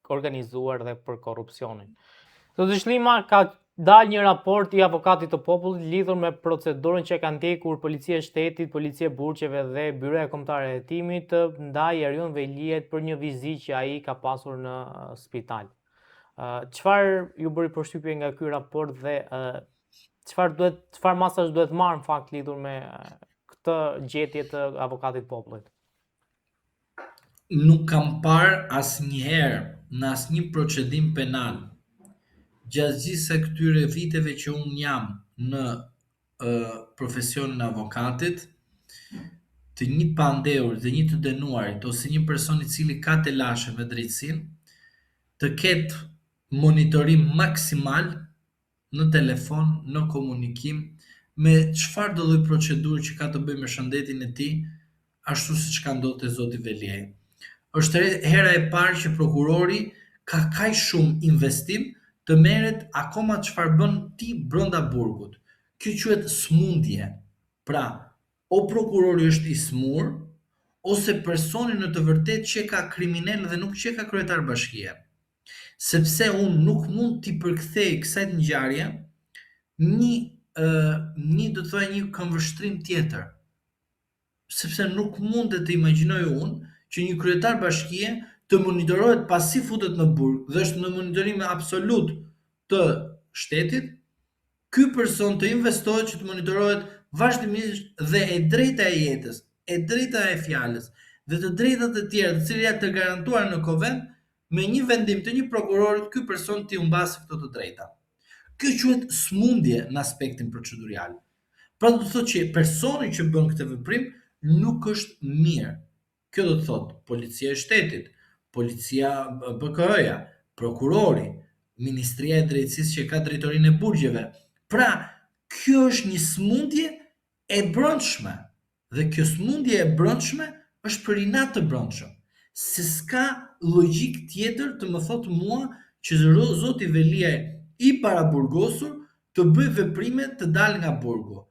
organizuar dhe për korrupsionin. Zoti Shlima, ka dalë një raport i avokatit të popullit lidhur me procedurën që ka ndjekur Policia e Shtetit, Policia e Burqeve dhe Byroja Kombëtare e Hetimit ndaj Erion Veliet për një vizitë që ai ka pasur në spital. Çfarë ju bëri përshtypje nga ky raport dhe çfarë masash duhet marrë në fakt lidhur me këtë gjetje të avokatit të popullit? Nuk kam parë asnjëherë në asnjë procedim penal gjatë gjithë këtyre viteve që unë jam në profesionin e avokatit, të një pandehur dhe një të dënuarit ose një person i cili ka të lashe me drejtsin, të ketë monitorim maksimal në telefon, në komunikim, me çfarë do lloj procedurë që ka të bëjë me shëndetin e tij, ashtu siç ka ndodhur te zoti Veliaj. Është hera e parë që prokurori ka kaq shumë investim të merret akoma çfarë bën ti brenda burgut. Kjo quhet smundje. Pra, o prokurori është i smur, ose personi në të vërtetë që ka kriminal dhe nuk që ka kryetar bashkie. Sepse unë nuk mund t'i përkthej kësaj ngjarje një do të thoj një këmbvështrim tjetër. Sepse nuk mund të imagjinoj unë që një kryetar bashkie të monitorohet pasi futet në burg dhe është në monitorim absolut të shtetit, ky person të investohet që të monitorohet vazhdimisht dhe e drejta e jetës, e drejta e fjalës dhe të drejtat e tjera të cilat janë të garantuara në konvent, me një vendim të një prokurori, ky person t'i humbasë këto të drejta. Kjo quhet smundje në aspektin procedurial. Pra do të thotë që personi që bën këtë veprim nuk është mirë. Kjo do të thotë Policia e Shtetit, Policia BKE-ja, prokurori, Ministria e Drejtësisë që ka drejtorinë e burgjeve. Pra, kjo është një smundje e brendshme. Dhe kjo smundje e brendshme është për inat të brendshëm. Se s'ka logjik tjetër të më thotë mua që zoti Veliaj i paraburgosur të bëj veprime të dalë nga burgu.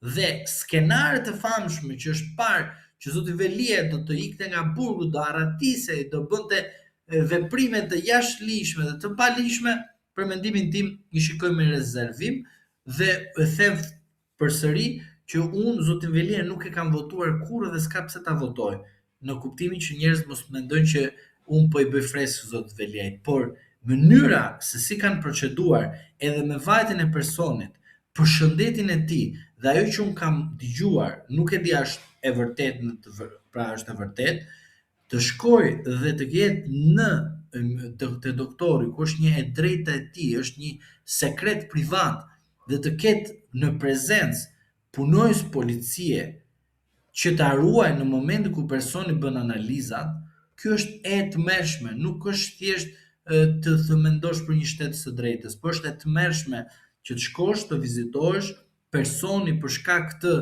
Dhe skenaret e famshme që është parë që zoti Veliaj do të ikte nga burgu, do arratisej, do bënte veprime të jashtëligjshme dhe të palishme, për mendimin tim i shikoj me rezervim dhe e them përsëri që unë zotin Veliaj nuk e kam votuar kurrë dhe s'ka pse ta votoj, në kuptimin që njerëzit mos mendojnë që unë po i bëj freskë zotit Veliaj, por mënyra se si kanë proceduar edhe me vajtjen e personit, për shëndetin e tij dhe ajo që unë kam dëgjuar, nuk e di a është e vërtet pra është e vërtet, të shkoj dhe të jetë në te doktori, ku është një e drejta e tij, është një sekret privat dhe të ketë në prezencë punojës policie që ta ruaj në momentin ku personi bën analizat, kjo është e tmerrshme, nuk është thjesht të mendosh për një shtetës së drejtës, por është e tmerrshme që të shkosh të vizitosh personi për shkak të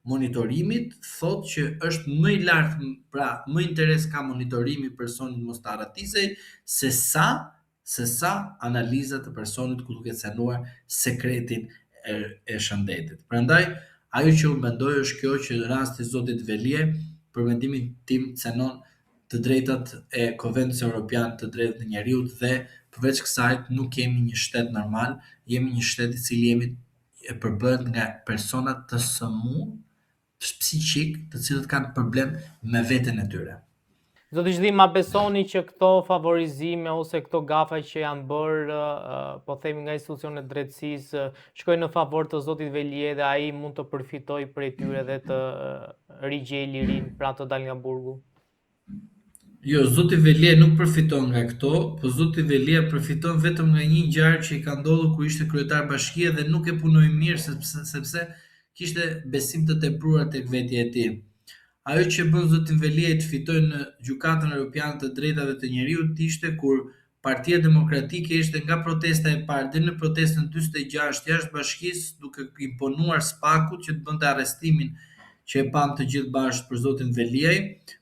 monitorimit, thotë që është më i lartë, pra më interes ka monitorimi personit mos të arratisej, se sa analizat të personit ku duke cënuar sekretin e shëndetit. Prandaj, ajo që unë mendoj është kjo që rasti i zotit Veliaj, për mendimin tim cënon të drejtat e Konventit Evropian të drejtat e njeriut dhe përveç kësaj nuk jemi një shtet normal, jemi një shtet i cili jemi e përbërët nga persona të smur psiqik, të cilët kanë problem me veten e tyre. Zoti Shlima, besoni që këto favorizime ose këto gafa që janë bërë, po themi nga institucionet drejtësisë, shkojnë në favor të zotit Veliaj dhe ai mund të përfitojë prej tyre dhe të rigjej lirin, pra të dalë nga burgu? Jo, zoti Veliaj nuk përfiton nga këto, po zoti Veliaj përfiton vetëm nga një ngjarje që i ka ndodhur kur ishte kryetar bashkie dhe nuk e punoi mirë sepse kishte besim të tepruar tek vetja e tij. Ajo që bën zotin Veliaj të fitojë në Gjykatën Evropiane të Drejtave të Njeriut ishte kur Partia Demokratike ishte nga protesta e parë deri në protestën 46 jashtë bashkisë, duke imponuar SPAK-ut që të bënte arrestimin që e pam të gjithë bashkë për zotin Veliaj,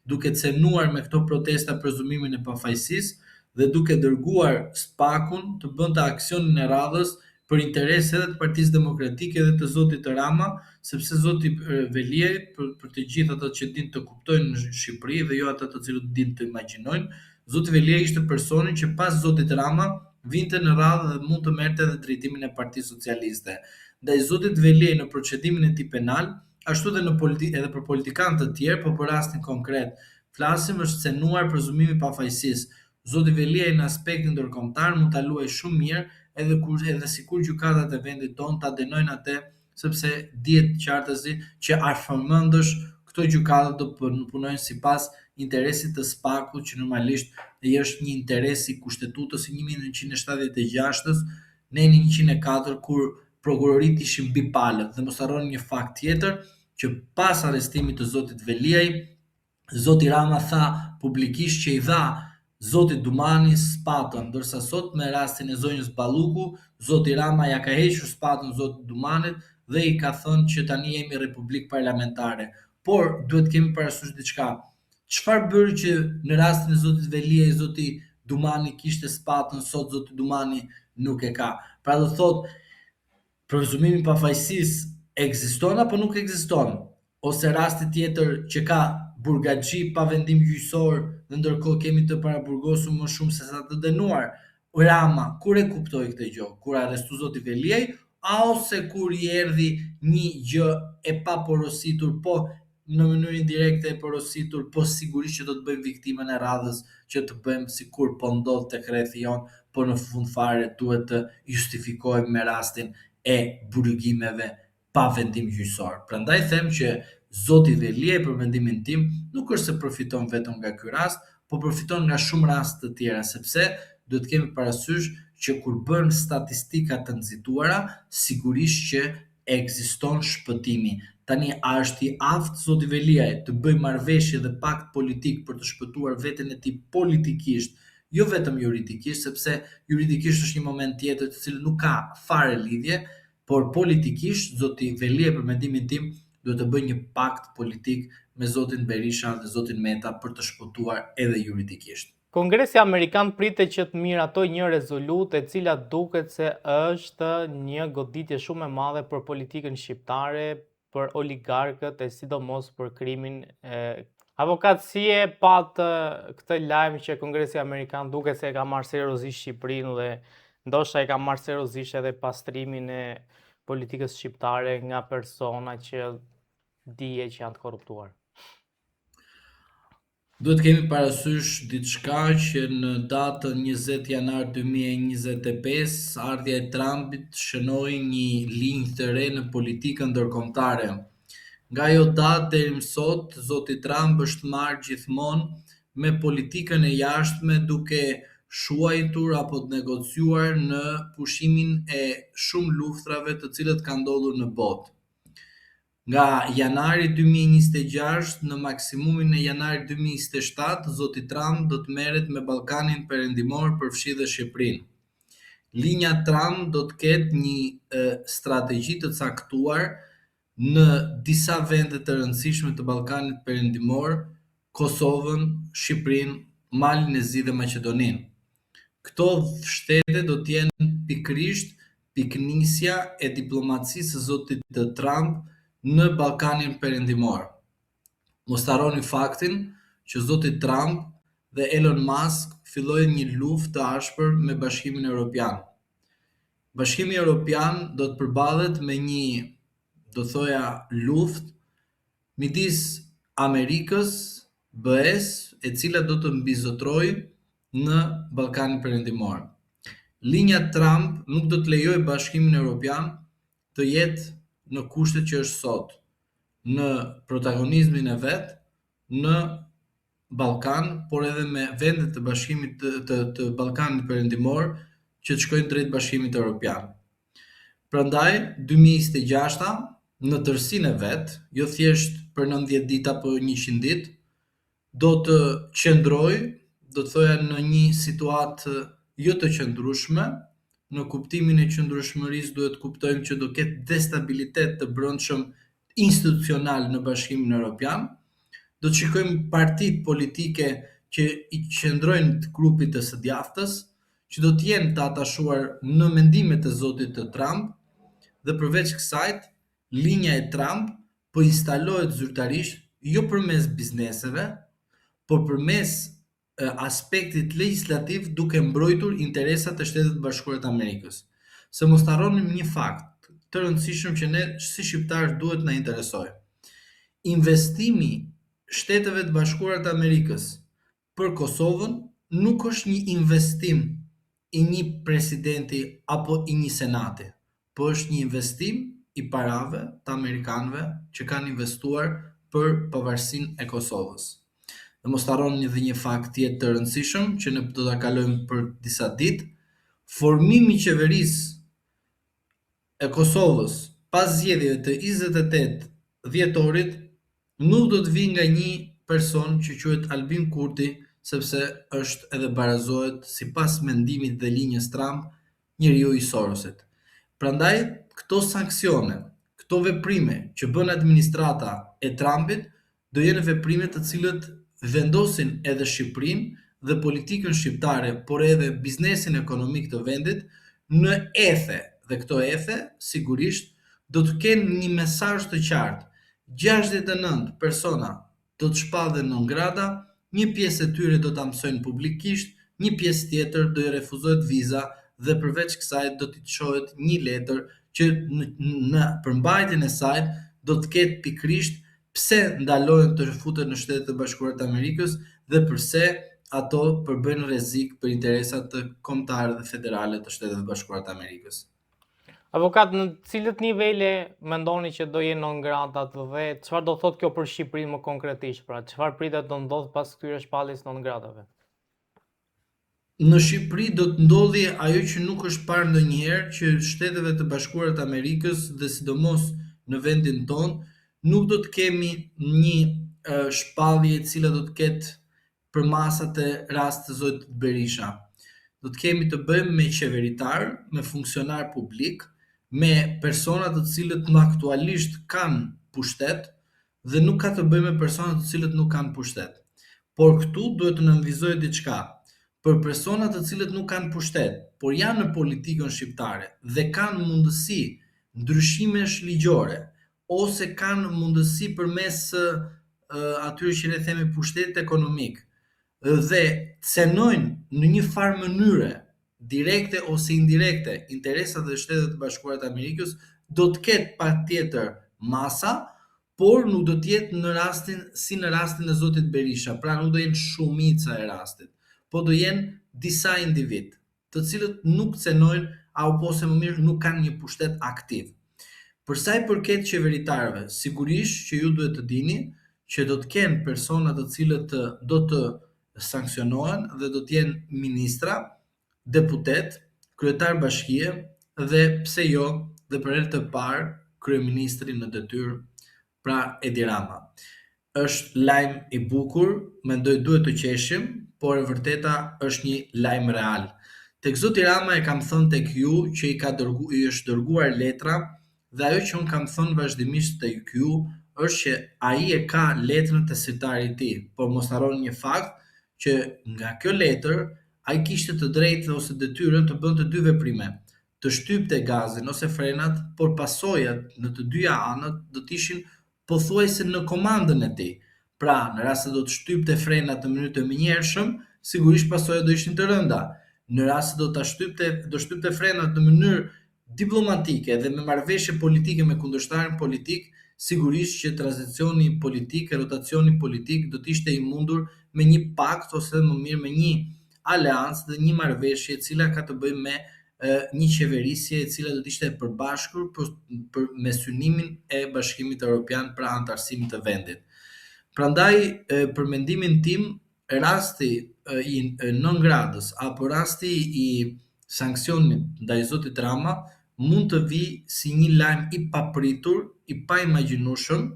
duke cenuar me këto protesta prezumimin e pafajësisë dhe duke dërguar SPAK-un të bënte aksionin e radhës për interes edhe të Partisë Demokratike dhe të zotit Rama, sepse zoti Veliaj, për të gjithë ata që din të kuptojnë në Shqipëri dhe jo ata të cilët din të imagjinojnë, Zoti Velia ishte personi që pas zotit Rama vinte në radhë dhe mund të merrte edhe drejtimin e Partisë Socialiste. Ndaj zotit Veliaj në procedimin e tij penal, ashtu edhe edhe për politikanë të tjerë, po për rastin konkret, flasim është cenuar prezumimi pafajësisë. Zoti Veliaj në aspektin ndërkombëtar mund ta luajë shumë mirë, edhe sikur gjykatat e vendit tonë ta dënojnë atë, sepse dihet qartësi që arfëmendësh këto gjykata do punojnë sipas interesit të spakut, që normalisht është një interes i kushtetutës së 1976-s në 104, kur prokurorit ishin mbi palët. Dhe mos harroni një fakt tjetër, që pas arrestimit të zotit Veliaj, zoti Rama tha publikisht që i dha zotit Dumani spatën, ndërsa sot me rastin e zonjës Balluku, zoti Rama ja ka hequr spatën zotit Dumanit dhe i ka thënë që tani jemi republikë parlamentare. Por duhet kemi parasysh diçka. Çfarë bëri që në rastin e zotit Veliaj zoti Dumani kishte spatën, sot zoti Dumani nuk e ka? Pra do thot, prezumimi i pafajësisë ekziston apo nuk ekziston? Ose rasti tjetër që ka burgaxhi pa vendim gjyqësor dhe ndërkohë kemi të paraburgosur më shumë se sa të dënuar. Rama, kur e kuptoi këtë gjë? Kur arrestoi zoti Veliaj, ose kur i erdhi një gjë e paporositur, po në mënyrë indirekte e porositur, po sigurisht që do të bëjmë viktimën e radhës, që të bëjmë sikur po ndodh tek rrethi jon, por në fund fare duhet të justifikojmë me rastin e burgimeve pa vendim gjyqësor. Prandaj them që zoti Veliaj, për mendimin tim, nuk është se përfiton vetëm nga ky rast, po përfiton nga shumë raste të tjera, sepse duhet kemi parasysh që kur bën statistika të nxituara, sigurisht që ekziston shpëtimi. Tani, a është i aftë zoti Veliaj të bëjë marrëveshje dhe pakt politik për të shpëtuar veten e tij politikisht, jo vetëm juridikisht, sepse juridikisht është një moment tjetër të cilën nuk ka fare lidhje, por politikisht zoti Veliaj, për mendimin tim, duhet të bëjë një pakt politik me zotin Berisha dhe zotin Meta për të shpëtuar edhe juridikisht. Kongresi Amerikan pritet që të miratojë një rezolutë e cila duket se është një goditje shumë e madhe për politikën shqiptare, për oligarkët e sidomos për krimin e avokatësie. Pat këtë lajm që Kongresi Amerikan duket se e ka marrë seriozisht Shqipërinë dhe ndoshta e ka marrë seriozisht edhe pastrimin e politikës shqiptare nga persona që dije që janë të korruptuar. Duhet kemi parasysh diçka që në datën 20 janar 2025, ardhja e Trumpit shënoi një linjë të re në politikën ndërkombëtare. Nga ajo datë deri më sot, zoti Trump është marrë gjithmonë me politikën e jashtme, duke shuajtur apo të negociuar në pushimin e shumë luftrave të cilët kanë ndodhur në botë. Nga janari 2026 në maksimumin e janarit 2027, zoti Trump do të merret me Ballkanin Perëndimor, përfshi dhe Shqipërinë. Linja Trump do të ketë një strategji të caktuar në disa vende të rëndësishme të Ballkanit Perëndimor, Kosovën, Shqipërinë, Malin e Zi dhe Maqedoninë. Këto shtete do të jenë pikërisht piknisja e diplomacisë së zotit të Trump në Ballkanin Perëndimor. Mos harroni faktin që zoti Trump dhe Elon Musk fillojnë një luftë të ashpër me Bashkimin Evropian. Bashkimi Evropian do të përballet me një, do thoja, luftë midis Amerikës, BE-s, e cila do të mbizotrojë në Ballkanin Perëndimor. Linja Trump nuk do të lejojë Bashkimin Evropian të jetë në kushtet që është sot, në protagonizmin e vet në Ballkan, por edhe me vendet të Bashkimit të Ballkanit Perëndimor që të shkojnë drejt Bashkimit Evropian. Prandaj 2026 në tërësinë e vet, jo thjesht për 90 ditë apo 100 ditë, do të qëndrojë, do të thoya, në një situatë jo të qëndrueshme. Në kuptimin e qëndrueshmërisë duhet kuptojmë që do ketë destabilitet të brendshëm institucional në Bashkimin Evropian. Do të shikojmë partitë politike që i qëndrojnë të grupit të së djathtës, që do të jenë të atashuar në mendimet e zotit të Trump, dhe përveç kësaj, linja e Trump po instalohet zyrtarisht jo përmes bizneseve, por përmes aspektit legjislativ duke mbrojtur interesat e Shtetit Bashkuar të Amerikës. Se mos të harronim një fakt të rëndësishëm që ne si shqiptarë duhet na interesojë. Investimi Shteteve të Bashkuara të Amerikës për Kosovën nuk është një investim i një presidenti apo i një senati, po është një investim i parave të amerikanëve që kanë investuar për pavarësinë e Kosovës. Dhe mos të harroni edhe një fakt tjetër të rëndësishëm që ne do ta kalojmë për disa ditë, formimi i qeverisë e Kosovës pas zgjedhjeve të 28 dhjetorit nuk do të vijë nga një person që quhet Albin Kurti, sepse është edhe barazohet sipas mendimit dhe linjës Trump, njeriu i Sorosit. Prandaj këto sanksione, këto veprime që bën administrata e Trumpit do jenë veprime të cilët vendosin edhe Shqipërinë dhe politikën shqiptare, por edhe biznesin ekonomik të vendit në ethe, dhe këto ethe sigurisht do të kenë një mesazh të qartë. 69 persona do të shpallen non grata, një pjesë e tyre do ta mësojnë publikisht, një pjesë tjetër do i refuzohet viza dhe përveç kësaj do t'i çohet një letër që në përmbajtjen e saj do të ketë pikërisht pse ndalohen të futen në Shtetet e Bashkuara të Amerikës dhe pse ato përbëjnë rrezik për interesat të kombëtare dhe federale të Shteteve të Bashkuara të Amerikës. Avokat, në cilët nivele mendoni që do jenë non gratat dhe çfarë do thotë kjo për Shqipërinë më konkretisht? Pra, çfarë pritet të ndodh pas këtyre shpalljes non gratave? Në Shqipëri do të ndodhi ajo që nuk është parë ndonjëherë, që Shteteve të Bashkuara të Amerikës dhe sidomos në vendin tonë nuk do të kemi një shpallje e cila do të ketë për masat e rast të Zojt Berisha. Do të kemi të bëjmë me qeveritar, me funksionar publik, me persona të cilët më aktualisht kanë pushtet dhe nuk ka të bëjë me persona të cilët nuk kanë pushtet. Por këtu duhet të nënvizojë diçka. Për persona të cilët nuk kanë pushtet, por janë në politikën shqiptare dhe kanë mundësi ndryshimesh ligjore ose kanë mundësi përmes atyre që ne themi pushtetit ekonomik dhe cenojnë në një farë mënyre direkte ose indirekte interesat e Shtetit të Bashkuara të Amerikës, do të ketë patjetër masa, por nuk do të jetë në rastin si në rastin e Zotit Berisha, pra nuk do jenë shumica e rastit, po do jenë disa individ, të cilët nuk cenojnë apo ose më mirë nuk kanë një pushtet aktiv. Për sa i përket qeveritarëve, sigurisht që ju duhet të dini që do të kenë persona të cilët do të sanksionohen dhe do të jenë ministra, deputet, kryetar bashkie dhe pse jo dhe për herë të parë kryeministri në detyrë, pra Edi Rama. Është lajm i bukur, mendoj duhet të qeshim, por e vërteta është një lajm real. Tek zoti Rama e kam thënë tek ju që i është dërguar letra dhe ajo që unë kam thënë vazhdimisht tek ju është që ai e ka letrën te sirtari i tij, por mos harroni një fakt që nga kjo letër ai kishte të drejtë ose detyrën të bënte dy veprime, të shtypte gazin ose frenat, por pasojat në të dyja anët do të ishin pothuajse në komandën e tij. Pra, në rast se do të shtypte frenat në mënyrë të menjëhershëm, sigurisht pasojat do ishin të rënda. Në rast se do shtypte frenat në mënyrë diplomatike dhe me marrëveshje politike me kundërshtarin politik, sigurisht që tranzicioni politik, rotacioni politik do të ishte i mundur me një pakt ose më mirë me një aleancë dhe një marrëveshje e cila ka të bëjë me një qeverisje e cila do të ishte e përbashkër me synimin e Bashkimit Evropian pra antarësimit të vendit. Prandaj, për mendimin tim, rasti i non gradës apo rasti i sanksionit ndaj zotit Rama mund të vijë si një lajm i papritur, i paimagjinueshëm,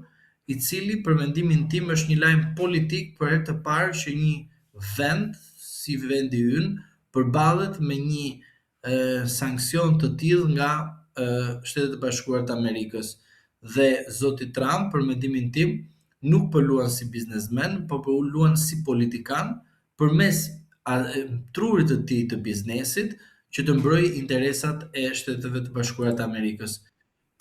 i cili për mendimin tim është një lajm politik për herë të parë që një vend si vendi ynë përballet me një sanksion të tillë nga Shtetet e Bashkuara të Amerikës. Dhe zoti Trump, për mendimin tim, nuk po luan si biznesmen, por po luan si politikan përmes trurit të tij të biznesit që të mbrojë interesat e Shteteve të Bashkuara të Amerikës.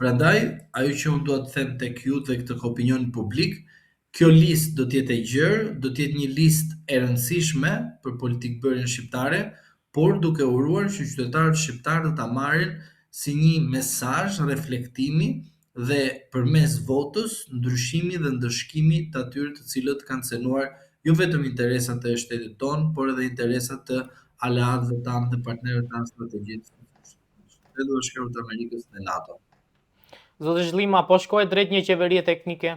Prandaj, ajo që unë dua të them tek ju dhe tek opinioni publik, Kjo listë do të jetë e gjerë, do të jetë një listë e rëndësishme për politikbërjen shqiptare, por duke uruar që qytetarët shqiptarë do ta marrin si një mesazh reflektimi dhe përmes votës ndryshimi dhe ndëshkimi të atyre të cilët kanë cënuar jo vetëm interesat e shtetit tonë, por edhe interesat të aleatëve tanë dhe partnerëve tanë strategjik të Bashkimit të Amerikës dhe NATO. Zoti Zhlima, po shkohet drejt një qeverie teknike?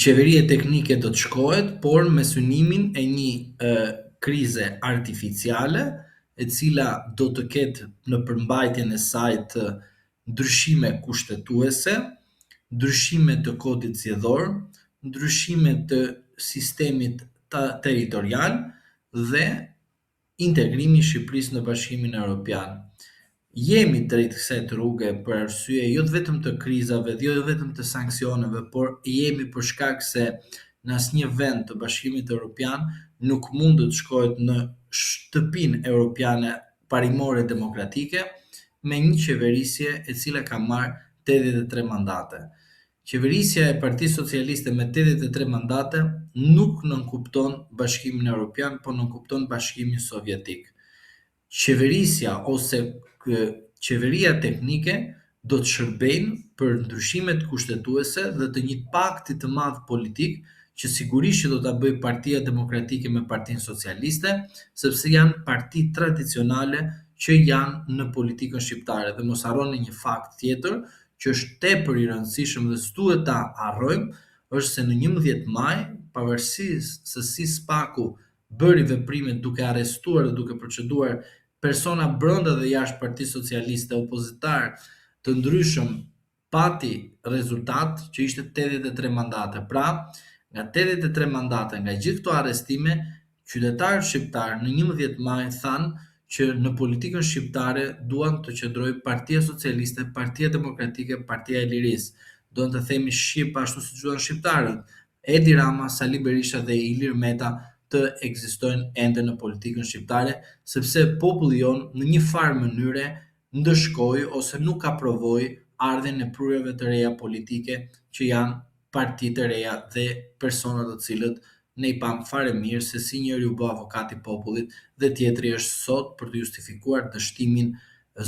Qeveria teknike do të shkohet, por me synimin e një krize artificiale, e cila do të ketë në përmbajtjen e saj të ndryshime kushtetuese, ndryshime të kodit zgjedhor, ndryshime të sistemit territorial dhe integrimi i Shqipërisë në Bashkimin Evropian. Jemi drejt kësaj rruge për arsye jo vetëm të krizave, jo vetëm të sanksioneve, por jemi për shkak se në asnjë vend të Bashkimit Evropian nuk mund të shkohet në shtëpinë europiane parimore demokratike me një qeverisje e cila ka marrë 83 mandate. Qeverisja e Partisë Socialiste me 83 mandate nuk nënkupton Bashkimin Evropian, por nënkupton Bashkimin Sovjetik. Qeverisja ose qeveria teknike do të shërbejnë për ndryshimet kushtetuese dhe të një pakti të madh politik që sigurisht që do ta bëjë Partia Demokratike me Partinë Socialiste, sepse janë parti tradicionale që janë në politikën shqiptare. Dhe mos harroni një fakt tjetër që është tepër i rëndësishëm dhe s'duhet ta harrojmë, është se në 11 maj, pavarësisht se si SPAK-u bëri veprime duke arrestuar dhe duke proceduar persona brenda dhe jashtë Partisë Socialiste, opozitar të ndryshëm, pati rezultat që ishte 83 mandate. Pra, nga 83 mandate, nga gjithë këto arrestime, qytetarët shqiptarë në 11 maj thanë që në politikën shqiptare duan të qëndrojë Partia Socialiste, Partia Demokratike, Partia e Lirisë. Duan të themi Shqip ashtu siç duan shqiptarët. Edi Rama, Sali Berisha dhe Ilir Meta të ekzistojnë ende në politikën shqiptare, sepse populli jon në një farë mënyre ndëshkoi ose nuk aprovoi ardhjen e prurjeve të reja politike që janë partitë e reja dhe persona të cilët ne i pam fare mirë se si njëri u bë avokat i popullit dhe tjetri është sot për të justifikuar dështimin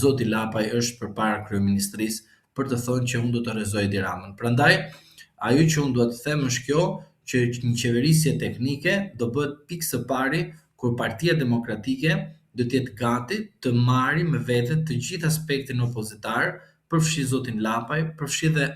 zoti Lapaj është përpara kryeministrisë për të thënë që unë do të rrezoj Edi Ramën. Prandaj, ajo që unë dua të them është kjo, që një qeverisje teknike do bëhet pikë së pari kur Partia Demokratike do të jetë gati të marrë me vete të gjithë aspektin opozitar, përfshi zotin Lapaj, përfshi dhe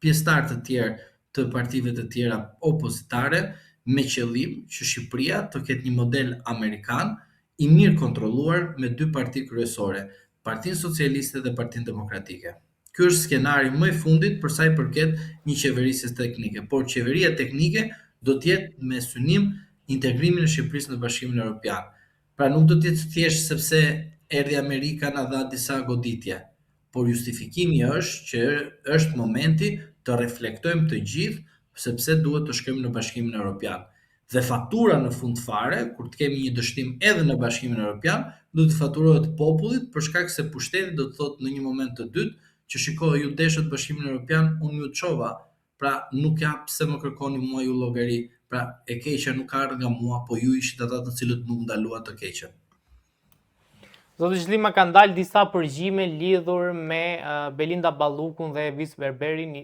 pjesëtar të tjerë të partive të tjera opozitare, me qëllim që Shqipëria të ketë një model amerikan i mirë kontrolluar me dy parti kryesore, Partinë Socialiste dhe Partinë Demokratike. Ky është skenari më i fundit për sa i përket një qeverisje teknike, por qeveria teknike do të jetë me synim integrimin e Shqipërisë në Bashkimin Evropian. Pra nuk do të jetë thjesht sepse erdhi Amerika na dha disa goditje, por justifikimi është që është momenti të reflektojmë të gjithë sepse duhet të shkojmë në Bashkimin Evropian. Dhe fatura në fund fare, kur të kemi një dështim edhe në Bashkimin Evropian, do të faturohet popullit për shkak se pushteti do të thotë në një moment të dytë që shikoj ju deshët Bashkimin Evropian, unë ju çova, pra nuk ja pse më kërkoni mua ju llogari, pra e keqja nuk ardh nga mua, po ju ishit ata të cilët nuk ndaluat të keqen. Zoti Zhlima, ka ndalë disa përgjime lidhur me Belinda Ballukun dhe Vis Berberin,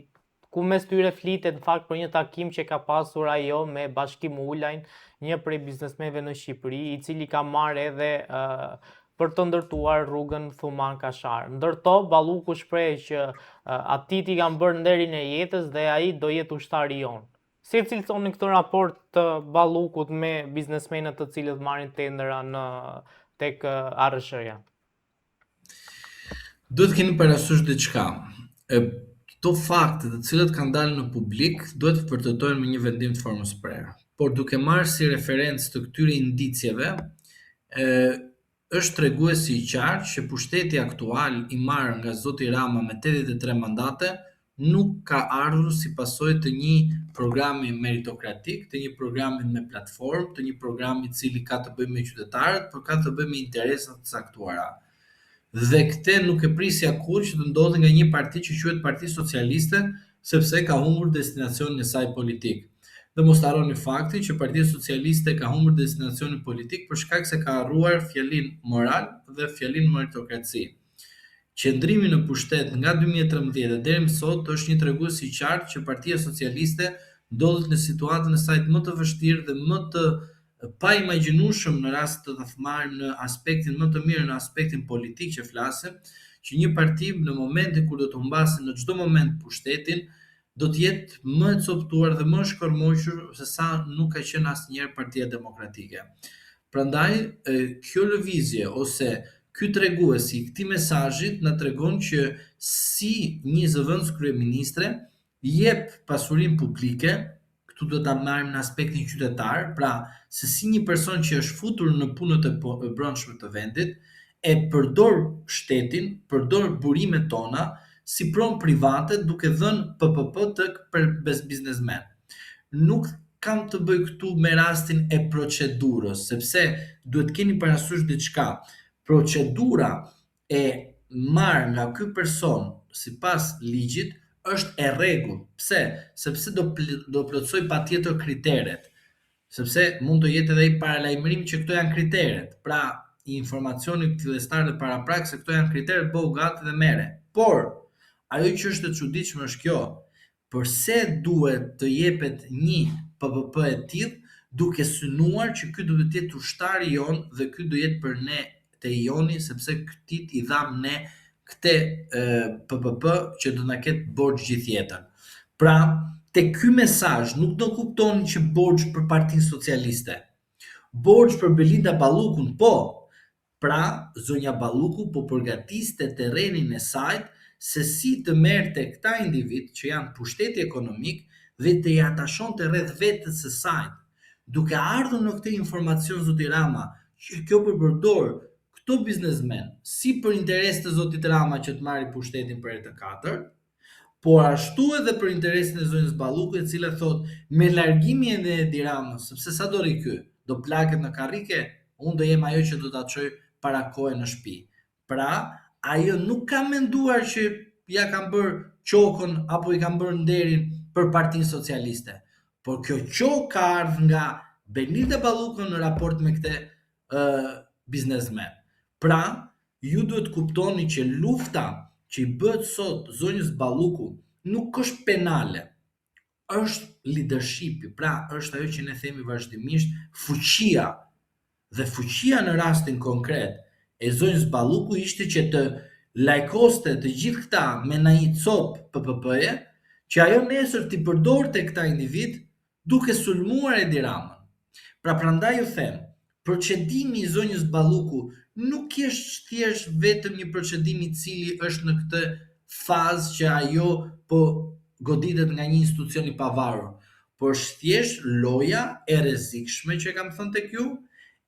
ku mes tyre flitet në fakt për një takim që ka pasur ajo me Bashkim Ulajn, një prej biznesmenëve në Shqipëri, i cili ka marrë edhe për të ndërtuar rrugën Thuman Kashar. Ndërto, Balluku shpreh që atit i kanë bërë nderin e jetës dhe ai do jetë ushtari i on. Si e cilësoni këtë raport të Ballukut me biznesmenët të cilët marrin tendera tek ARSH-ja? Duhet të keni parasysh diçka. Këto fakte të cilët kanë dalë në publik duhet të vërtetohen me një vendim të formës prerë. Por duke marrë si referencë të këtyre indicjeve, është treguesi i qartë që pushteti aktual i marrë nga zoti Rama me 83 mandate nuk ka ardhur si pasojë të një programi meritokratik, të një programi me platformë, të një programi i cili ka të bëjë me qytetarët, por ka të bëjë me interesa të caktuara. Dhe këtë nuk e prisja kurrë që të ndodhte nga një parti që quhet Parti Socialiste, sepse ka humbur destinacionin e saj politik. Dhe mos harroni faktin që Partia Socialiste ka humbur destinacionin politik për shkak se ka harruar fjalinë moral dhe fjalinë meritokraci. Qëndrimi në pushtet nga 2013 deri më sot është një tregues i qartë që Partia Socialiste ndodhet në situatën e saj më të vështirë dhe më të pa imagjinueshëm në rast të marrim në aspektin më të mirë, në aspektin politik që flasim, që një parti në momentin kur do të humbasë në çdo moment pushtetin, do të jetë më e coptuar dhe më e shkërmoqur se sa nuk ka qenë asnjëherë Partia Demokratike. Prandaj, kjo lëvizje ose ky tregues i këtij mesazhit na tregon që si një zëvendës kryeministre jep pasurinë publike, këtu do ta marrim në aspektin qytetar, pra se si një person që është futur në punët e brendshme të vendit e përdor shtetin, përdor burimet tona si pronë private duke dhënë PPP tek biznesmen. Nuk kam të bëj këtu me rastin e procedurës, sepse duhet keni parasysh diçka. Procedura e marrë nga ky person sipas ligjit është e rregullt. Pse? Sepse do plotësoj patjetër kriteret. Sepse mund të jetë edhe i paralajmërim që këto janë kriteret. Pra, informacioni fillestar dhe paraprak se këto janë kriteret, bëu gati dhe merre. Por, ajo që është e çuditshme është kjo. Përse duhet të jepet një PPP e tillë duke synuar që ky do të jetë ushtari jon dhe ky do jetë për ne te joni sepse këtit i dham ne këtë PPP që do na ketë borxh gjithë jetën. Pra, te ky mesazh nuk do kuptoni që borxh për Partinë Socialiste. Borxh për Belinda Ballukun, po. Pra, zonja Balluku po përgatiste terrenin e saj se si të merrte këta individ që janë pushteti ekonomik dhe të ja atashonte rreth vetes së saj. Duke ardhur në këtë informacion zoti Rama, që kjo përdor këto biznesmen si për interes të zotit Rama që të marri pushtetin për herë të katërt, por ashtu edhe për interesin e zonjës Balluku, e cila thot me largimin e Edi Ramës, sepse sa do rri ky, do plaket në karrike, unë do jem ajo që do ta çoj para kohë në shtëpi. Pra, ajo nuk ka menduar që ja kanë bërë qokën apo i kanë bërë nderin për Partinë Socialiste. Por kjo qokë ka ardhur nga Belinda Balluku në raport me këtë biznesmen. Pra, ju duhet kuptoni që lufta që i bëhet sot zonjës Balluku nuk është penale. Është leadershipi, pra është ajo që ne themi vazhdimisht fuqia. Dhe fuqia në rastin konkret e zonjës Balluku ishte që të lajkoste të gjithë këta me na një cop PPP-je, që ajo nesër t'i përdorte këta individ duke sulmuar Edi Ramën. Pra prandaj ju them, procedimi i zonjës Balluku nuk është thjesht vetëm një procedim i cili është në këtë fazë që ajo po goditet nga një institucion i pavarur, por është thjesht loja e rrezikshme që kam thënë tek ju,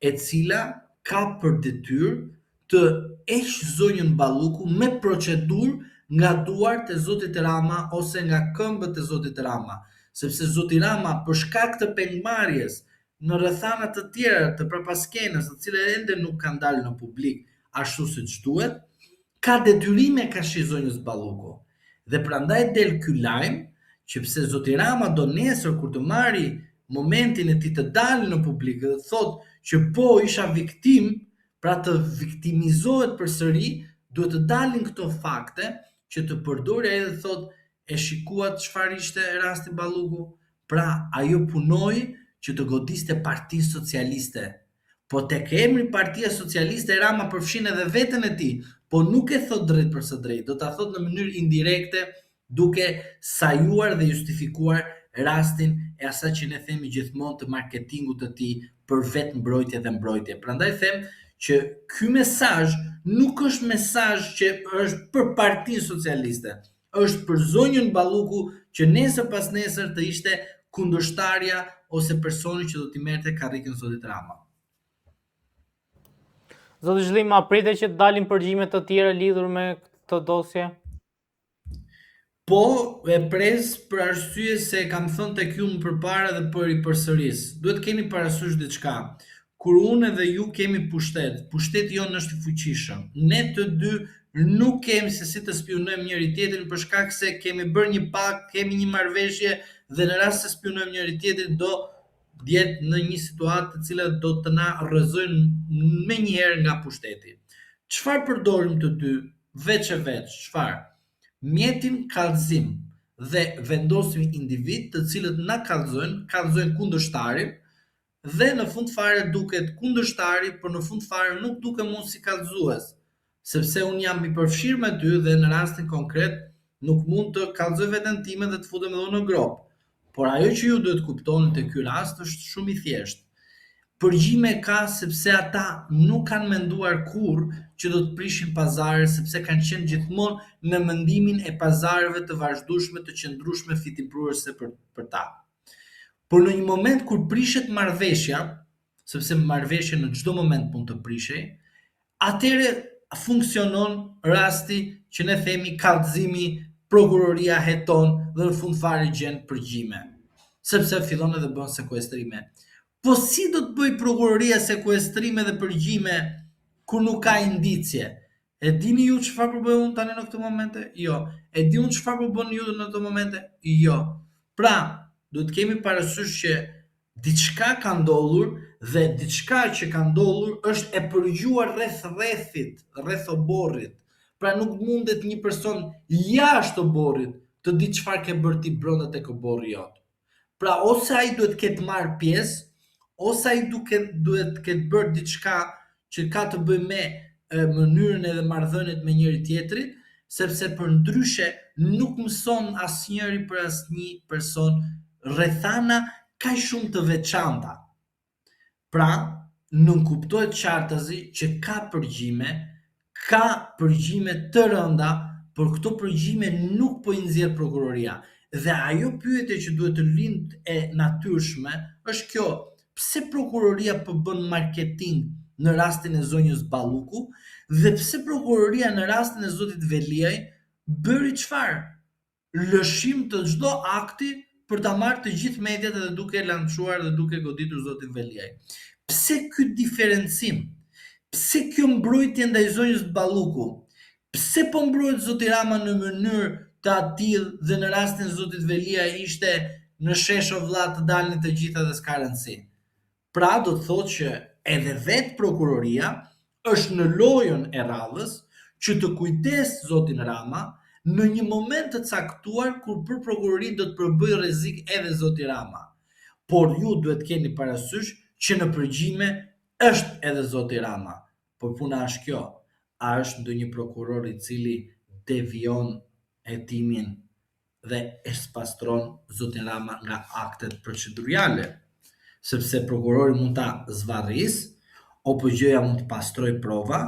e cila ka për detyrë të heqë zonjën Balluku me procedurë nga duart e zotit Rama ose nga këmbët e zotit Rama, sepse zoti Rama për shkak të pengmarrjes në rrethana të tjera të prapaskenës, të cilat ende nuk kanë dalë në publik ashtu siç duhet, ka detyrime ka zonjës Balluku. Dhe prandaj del ky lajm që pse zoti Rama do nesër kur të marri momentin e tij të dalë në publik dhe thotë që po isha viktim, pra të viktimizohet përsëri, duhet të dalin këto fakte që të përdori ai dhe thotë e shikuat çfarë ishte rasti Balluku, pra ajo punoi që të godiste Partinë Socialiste. Po tek emri Partia Socialiste Rama përfshin edhe veten e tij, po nuk e thot drejt për së drejt, do ta thot në mënyrë indirekte duke sajuar dhe justifikuar rastin e asaj që ne themi gjithmonë të marketingut të tij për vetë mbrojtje dhe mbrojtje. Prandaj them që ky mesazh nuk është mesazh që është për Partinë Socialiste, është për zonjën Balluku që nesër pas nesër të ishte kundërshtarja ose personi që do t'i merrte karrikën zotit Rama. Zoti Zhlim, a pritet që të dalin përgjigje të tjera lidhur me këtë dosje? Po, e pres për arsye se kam thënë tek ju më përpara dhe për i përsëris. Duhet keni parasysh diçka. kur unë dhe ju kemi pushtet, pushteti jonë është i fuqishëm. Ne të dy nuk kemi se si të spionojmë njëri tjetrin për shkak se kemi bërë një pakt, kemi një marrëveshje dhe në rast se spionojmë njëri tjetrin do djetë në një situatë të cilat do të na rrëzojnë me njëherë nga pushteti. Çfarë përdorim të dy, veç e veç, çfarë? Mjetin kallëzim dhe vendosim individ të cilët na kallëzojnë kundërshtarin dhe në fund fare duket kundërshtari, por në fund fare nuk dukem unë si kallëzues, sepse unë jam i përfshirë me ty dhe në rastin konkret nuk mund të kallëzoj veten time dhe të futem edhe unë në grop. Por ajo që ju duhet kuptoni te ky rast është shumë i thjeshtë. Përgjime ka sepse ata nuk kanë menduar kurrë që do të prishin pazare sepse kanë qenë gjithmonë në mendimin e pazareve të vazhdueshme të qëndrueshme fitipruese për ta. Por në një moment kur prishet marrëveshja, sepse marrëveshja në çdo moment mund të prishej, atëre funksionon rasti që ne themi kallëzimi, prokuroria heton dhe në fund fare gjen përgjime, sepse fillon edhe bën sekuestrime. Po si do të bëj prokuroria sekuestrime dhe përgjime kur nuk ka indicje? E dini ju çfarë po bëj unë tani në këtë momente? Jo. E di unë çfarë po bën ju në këtë momente? Jo. Pra, duhet kemi parasysh që diçka ka ndodhur dhe diçka që ka ndodhur është e përgjuar rreth oborrit. Pra nuk mundet një person jashtë oborrit të di çfarë ke bërë ti brenda tek oborri jot. Pra ose ai duhet ketë marrë pjesë, ose ai duhet ketë bërë diçka që ka të bëjë me mënyrën edhe marrëdhëniet me njëri tjetrin, sepse përndryshe nuk mëson asnjëri për asnjë person rrethana kaq shumë të veçanta. Pra, nuk kuptohet qartazi që ka përgjime të rënda, por këto përgjime nuk po i nxjerr prokuroria. Dhe ajo pyetje që duhet të lindë e natyrshme është kjo: pse prokuroria po bën marketing në rastin e zonjës Balluku dhe pse prokuroria në rastin e zotit Veliaj bëri çfarë? Lëshim të çdo akti për ta marrë të gjithë mediat edhe duke lançuar dhe duke goditur zotin Veliaj. Pse ky diferencim? Pse kjo mbrojtje ndaj zonjës Balluku? Pse po mbrojt zoti Rama në mënyrë të atill dhe në rastin e zotit Veliaj ishte në shesh o vlla të dalin të gjitha dhe s'ka rëndësi? Pra do të thotë që edhe vetë prokuroria është në lojën e radhës që të kujdes zotin Rama në një moment të caktuar kur për prokurorinë do të përbëj rrezik edhe zoti Rama. Por ju duhet keni parasysh që në përgjime është edhe zoti Rama. Por puna është kjo: a është ndonjë prokuror i cili devion hetimin dhe e spastron zotin Rama nga aktet procedurale? Sepse prokurori mund ta zvarrisë, apo gjëja mund të pastroj prova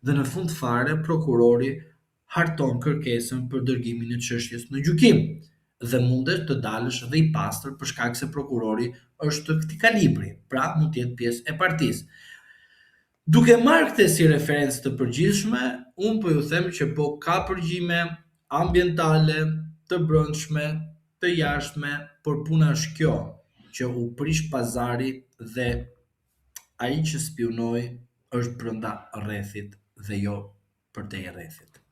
dhe në fund fare prokurori harton kërkesën për dërgimin e çështjes në gjykim dhe mundet të dalësh dhe i pastër për shkak se prokurori është të këtij kalibri, pra mund të jetë pjesë e partisë. Duke marrë këtë si referencë të përgjithshme, unë po ju them që po ka përgjime ambientale, të brendshme, të jashtme, por puna është kjo, që u prish pazari dhe ai që spionoi është brenda rrethit dhe jo përtej rrethit.